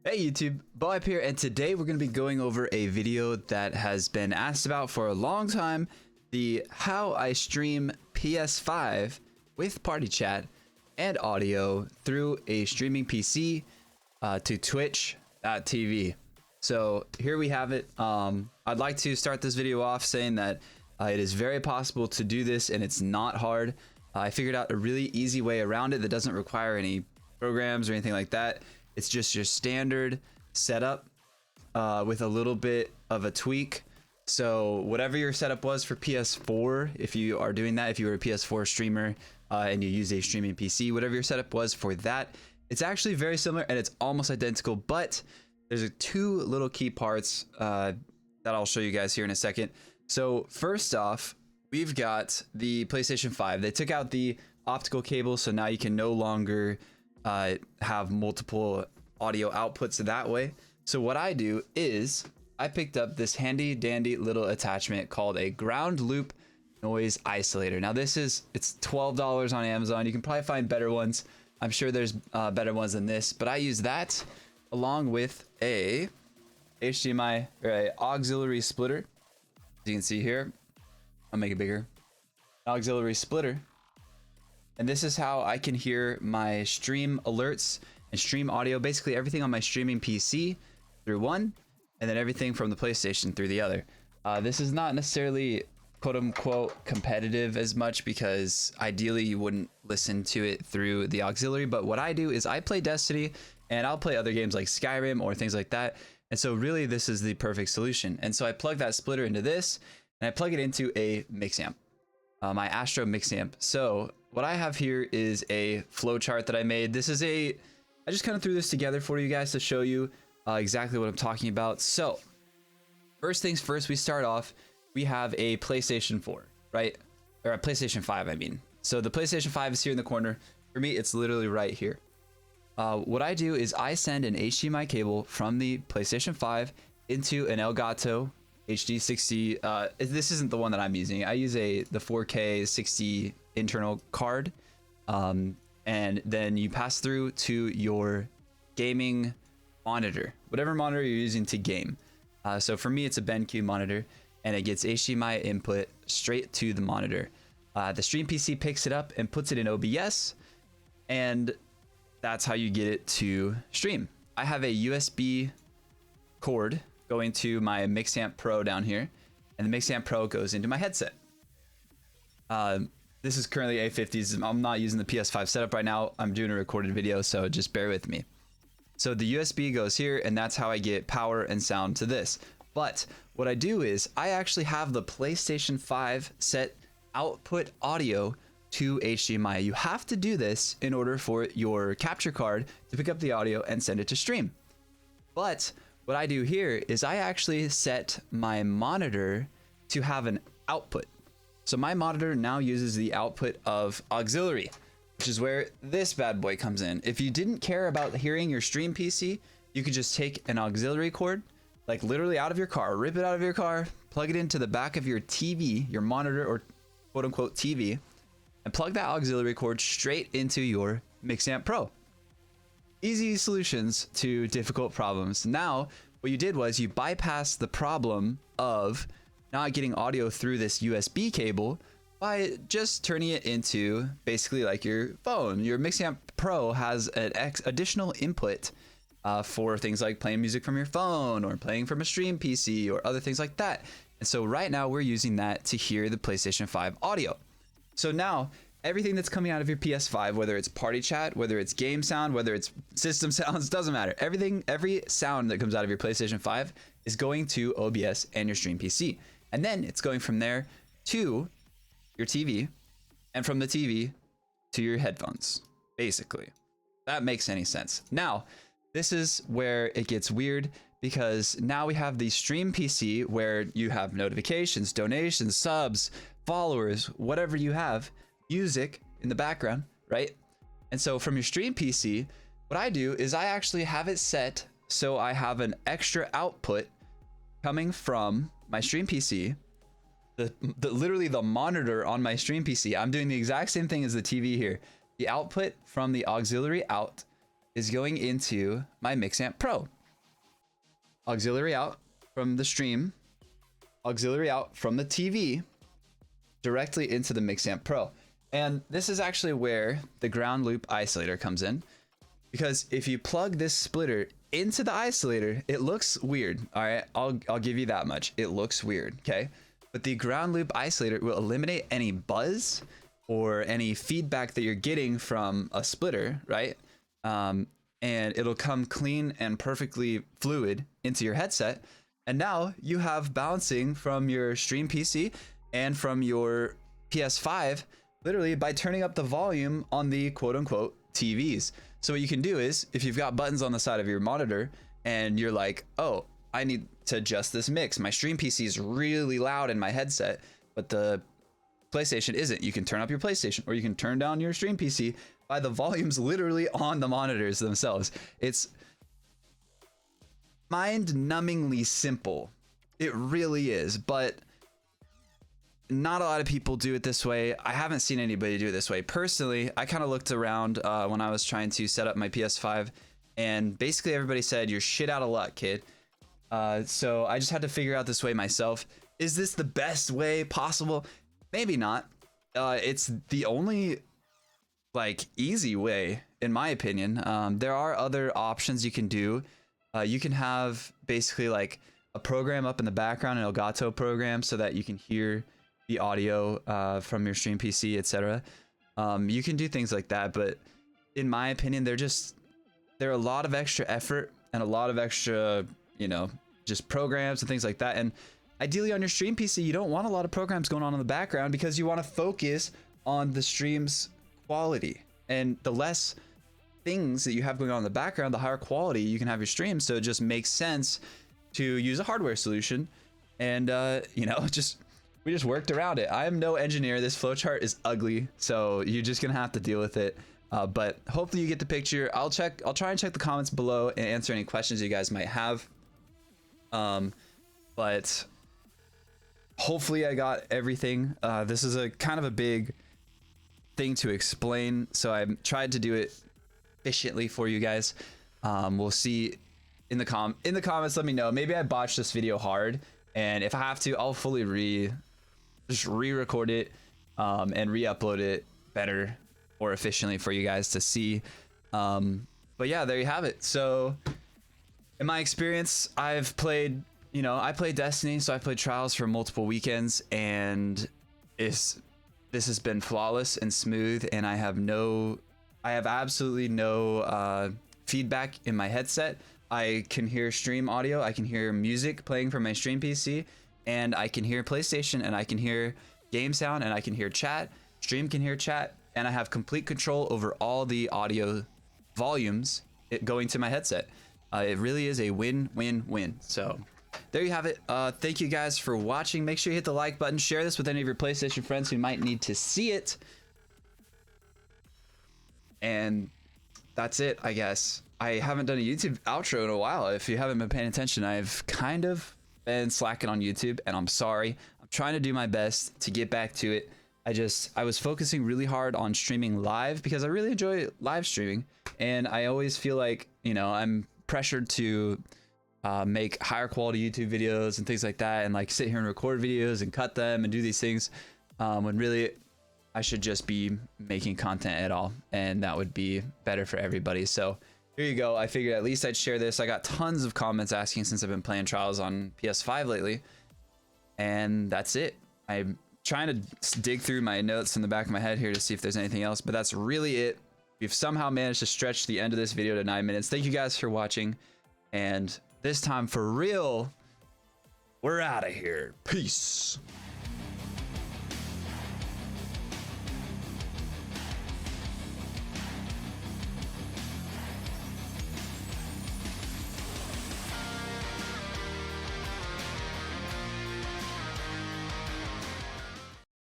Hey YouTube, Bo here, and today we're going to be going over a video that has been asked about for a long time, the how I stream PS5 with party chat and audio through a streaming PC to Twitch.tv. So here we have it. I'd like to start this video off saying that it is very possible to do this and it's not hard. I figured out a really easy way around it that doesn't require any programs or anything like that. It's just your standard setup with a little bit of a tweak. So whatever your setup was for PS4, if you are doing that, if you were a PS4 streamer and you use a streaming PC, whatever your setup was for that, it's actually very similar and it's almost identical, but there's two little key parts that I'll show you guys here in a second. So first off, we've got the PlayStation 5. They took out the optical cable, so now you can no longer have multiple audio outputs that way. So what I do is I picked up this handy dandy little attachment called a ground loop noise isolator. Now it's $12 on Amazon. You can probably find better ones. I'm sure there's better ones than this, but I use that along with a HDMI or a auxiliary splitter. As you can see here, I'll make it bigger. Auxiliary splitter. And this is how I can hear my stream alerts and stream audio, basically everything on my streaming PC through one, and then everything from the PlayStation through the other. This is not necessarily quote unquote competitive as much because ideally you wouldn't listen to it through the auxiliary. But what I do is I play Destiny and I'll play other games like Skyrim or things like that. And so really this is the perfect solution. And so I plug that splitter into this and I plug it into a mix amp. My Astro mix amp. So what I have here is a flow chart that I made. I just kind of threw this together for you guys to show you exactly what I'm talking about. So first things first, we start off, we have a PlayStation 4, right? Or a PlayStation 5, I mean. So the PlayStation 5 is here in the corner. For me, it's literally right here. What I do is I send an HDMI cable from the PlayStation 5 into an Elgato HD 60. This isn't the one that I'm using. I use the 4K 60 internal card, and then you pass through to your gaming monitor, whatever monitor you're using to game. So for me, it's a BenQ monitor, and it gets HDMI input straight to the monitor. The stream PC picks it up and puts it in OBS, and that's how you get it to stream. I have a USB cord going to my Mixamp Pro down here, and the Mixamp Pro goes into my headset. This is currently A50s. I'm not using the PS5 setup right now. I'm doing a recorded video, so just bear with me. So the USB goes here, and that's how I get power and sound to this. But what I do is I actually have the PlayStation 5 set output audio to HDMI. You have to do this in order for your capture card to pick up the audio and send it to stream. But what I do here is I actually set my monitor to have an output. So my monitor now uses the output of auxiliary, which is where this bad boy comes in. If you didn't care about hearing your stream PC, you could just take an auxiliary cord, like literally out of your car, rip it out of your car, plug it into the back of your TV, your monitor or quote unquote TV, and plug that auxiliary cord straight into your Mixamp Pro. Easy solutions to difficult problems. Now, what you did was you bypassed the problem of not getting audio through this USB cable by just turning it into basically like your phone. Your Mixamp Pro has an additional input for things like playing music from your phone or playing from a stream PC or other things like that. And so right now we're using that to hear the PlayStation 5 audio. So now everything that's coming out of your PS5, whether it's party chat, whether it's game sound, whether it's system sounds, doesn't matter. Every sound that comes out of your PlayStation 5 is going to OBS and your stream PC. And then it's going from there to your TV, and from the TV to your headphones, basically. That makes any sense. Now, this is where it gets weird because now we have the stream PC where you have notifications, donations, subs, followers, whatever you have, music in the background, right? And so from your stream PC, what I do is I actually have it set so I have an extra output coming from my stream PC, literally the monitor on my stream PC. I'm doing the exact same thing as the TV here. The output from the auxiliary out is going into my Mixamp Pro. auxiliary out from the stream, auxiliary out from the TV, directly into the Mixamp Pro. And this is actually where the ground loop isolator comes in, because if you plug this splitter into the isolator, it looks weird. All right, I'll give you that much. It looks weird, okay? But the ground loop isolator will eliminate any buzz or any feedback that you're getting from a splitter, right? And it'll come clean and perfectly fluid into your headset. And now you have bouncing from your stream PC and from your PS5, literally by turning up the volume on the quote unquote TVs. So what you can do is, if you've got buttons on the side of your monitor and you're like, oh, I need to adjust this mix. My stream PC is really loud in my headset, but the PlayStation isn't. You can turn up your PlayStation, or you can turn down your stream PC by the volumes literally on the monitors themselves. It's mind-numbingly simple. It really is, but not a lot of people do it this way. I haven't seen anybody do it this way. Personally, I kind of looked around when I was trying to set up my PS5, and basically everybody said, you're shit out of luck, kid. So I just had to figure out this way myself. Is this the best way possible? Maybe not. It's the only like easy way, in my opinion. There are other options you can do. You can have basically like a program up in the background, an Elgato program, so that you can hear the audio from your stream PC, etc. You can do things like that, but in my opinion, they're a lot of extra effort and a lot of extra, you know, just programs and things like that. And ideally on your stream PC, you don't want a lot of programs going on in the background, because you want to focus on the stream's quality. And the less things that you have going on in the background, the higher quality you can have your stream. So it just makes sense to use a hardware solution. And, you know, we just worked around it. I am no engineer. This flowchart is ugly, so you're just gonna have to deal with it. But hopefully you get the picture. I'll try and check the comments below and answer any questions you guys might have. But hopefully I got everything. This is a kind of a big thing to explain, so I tried to do it efficiently for you guys. We'll see in the comments. Let me know. Maybe I botched this video hard, and if I have to, I'll fully re-record it and re-upload it better or efficiently for you guys to see. But yeah, there you have it. So in my experience, I've played, you know, I played Destiny, so I played Trials for multiple weekends, and this has been flawless and smooth, and I have absolutely no feedback in my headset. I can hear stream audio, I can hear music playing from my stream PC, and I can hear PlayStation, and I can hear game sound, and I can hear chat. Stream can hear chat, and I have complete control over all the audio volumes going to my headset. It really is a win-win-win. So there you have it. Thank you guys for watching. Make sure you hit the like button. Share this with any of your PlayStation friends who might need to see it. And that's it, I guess. I haven't done a YouTube outro in a while. If you haven't been paying attention, I've kind of been slacking on YouTube, and I'm sorry. I'm trying to do my best to get back to it. I was focusing really hard on streaming live, because I really enjoy live streaming, and I always feel like, you know, I'm pressured to make higher quality YouTube videos and things like that, and like sit here and record videos and cut them and do these things, when really I should just be making content at all, and that would be better for everybody. So here you go. I figured at least I'd share this. I got tons of comments asking since I've been playing Trials on PS5 lately, and that's it. I'm trying to dig through my notes in the back of my head here to see if there's anything else, but that's really it. We've somehow managed to stretch the end of this video to 9 minutes. Thank you guys for watching, and this time for real, we're out of here. Peace.